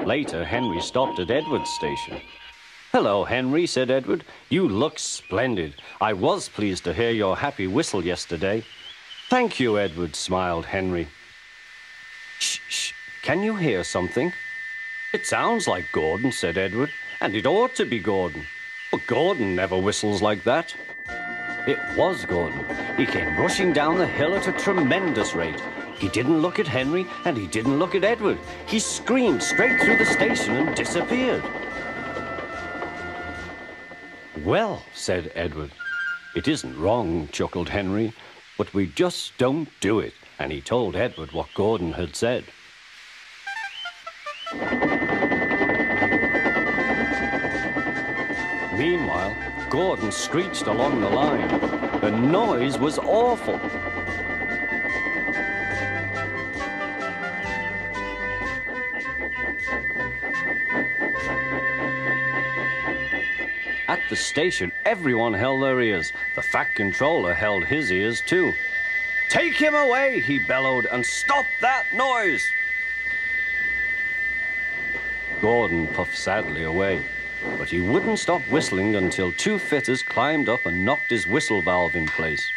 Later, Henry stopped at Edward's station. "Hello, Henry," said Edward. "You look splendid. I was pleased to hear your happy whistle yesterday." "Thank you, Edward," smiled Henry. "Shh, shh. Can you hear something?" "It sounds like Gordon," said Edward, "and it ought to be Gordon. But Gordon never whistles like that." It was Gordon. He came rushing down the hill at a tremendous rate. He didn't look at Henry, and he didn't look at Edward. He screamed straight through the station and disappeared. "Well," said Edward. "It isn't wrong," chuckled Henry, "but we just don't do it." And he told Edward what Gordon had said. Meanwhile, Gordon screeched along the line. The noise was awful. At the station, everyone held their ears. The Fat Controller held his ears too. "Take him away," he bellowed, "and stop that noise." Gordon puffed sadly away, but he wouldn't stop whistling until two fitters climbed up and knocked his whistle valve in place.